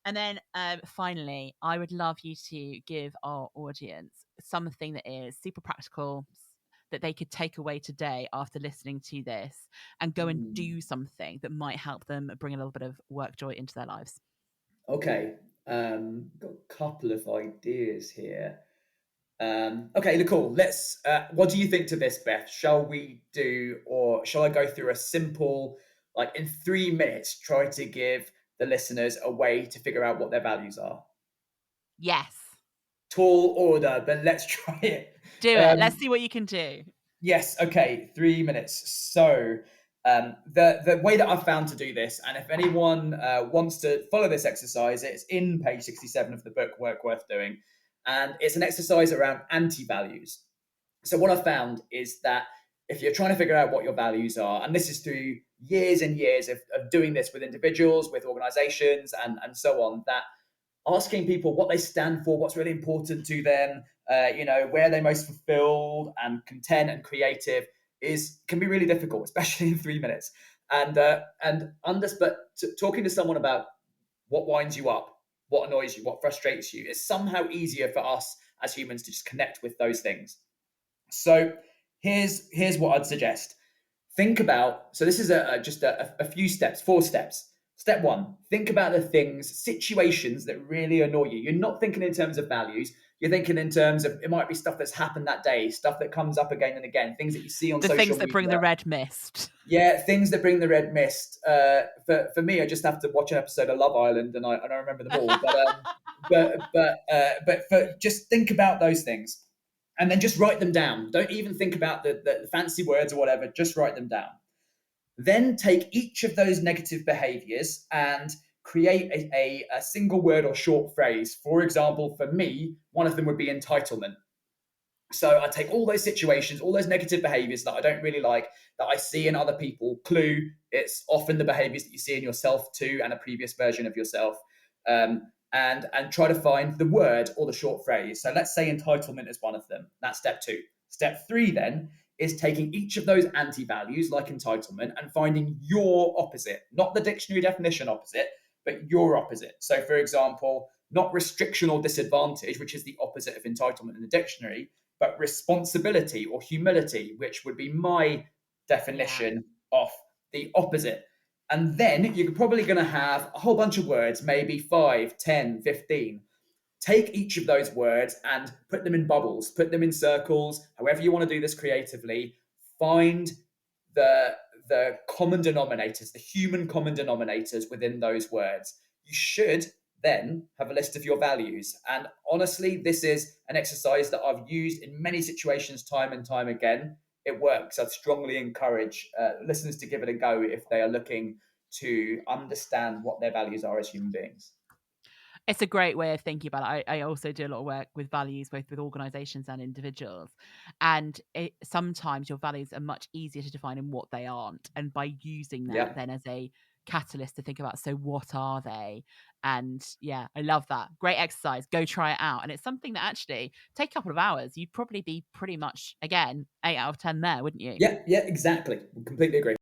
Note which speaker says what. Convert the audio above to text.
Speaker 1: And then finally, I would love you to give our audience something that is super practical that they could take away today after listening to this and go and do something that might help them bring a little bit of work joy into their lives.
Speaker 2: Okay. Got a couple of ideas here. Okay, cool. Let's. What do you think to this, Beth? Shall we do, or shall I go through a simple, like in 3 minutes, try to give the listeners a way to figure out what their values are?
Speaker 1: Yes,
Speaker 2: Tall order, but let's try it.
Speaker 1: do it. Let's
Speaker 2: Um,
Speaker 1: see what you can do.
Speaker 2: yes. Okay. 3 minutes. So. The way that I've found to do this, and if anyone wants to follow this exercise, it's in page 67 of the book, Work Worth Doing. And it's an exercise around anti values. So what I've found is that if you're trying to figure out what your values are, and this is through years and years of doing this with individuals, with organizations, and so on, that asking people what they stand for, what's really important to them, where they're most fulfilled and content and creative can be really difficult, especially in 3 minutes. But talking to someone about what winds you up, what annoys you, what frustrates you, is somehow easier for us as humans to just connect with those things. So here's what I'd suggest. Think about, so this is just a few steps, 4 steps. Step one, think about the things, situations that really annoy you. You're not thinking in terms of values. You're thinking in terms of, it might be stuff that's happened that day, stuff that comes up again and again, things that you see on
Speaker 1: The
Speaker 2: social
Speaker 1: things that bring the
Speaker 2: media.
Speaker 1: red mist.
Speaker 2: Yeah, things that bring the red mist. For me, I just have to watch an episode of Love Island, and I remember them all. Just think about those things, and then just write them down. Don't even think about the fancy words or whatever. Just write them down. Then take each of those negative behaviors and create a single word or short phrase. For example, for me, one of them would be entitlement. So I take all those situations, all those negative behaviors that I don't really like, that I see in other people. Clue, it's often the behaviors that you see in yourself too, and a previous version of yourself. And try to find the word or the short phrase. So let's say entitlement is one of them. That's step two. Step three then is taking each of those anti-values, like entitlement, and finding your opposite, not the dictionary definition opposite, but your opposite. So for example, not restriction or disadvantage, which is the opposite of entitlement in the dictionary, but responsibility or humility, which would be my definition of the opposite. And then you're probably going to have a whole bunch of words, maybe 5, 10, 15. Take each of those words and put them in bubbles, put them in circles, however you want to do this creatively. Find the common denominators, the human common denominators within those words. You should then have a list of your values. And honestly, this is an exercise that I've used in many situations time and time again. It works. I'd strongly encourage listeners to give it a go if they are looking to understand what their values are as human beings.
Speaker 1: It's a great way of thinking about it. I also do a lot of work with values, both with organizations and individuals. And sometimes your values are much easier to define in what they aren't. And by using that
Speaker 2: Yeah.
Speaker 1: then as a catalyst to think about, so what are they? And yeah, I love that. Great exercise. Go try it out. And it's something that actually take a couple of hours. You'd probably be pretty much, again, 8 out of 10 there, wouldn't you?
Speaker 2: Yeah, exactly. Completely agree.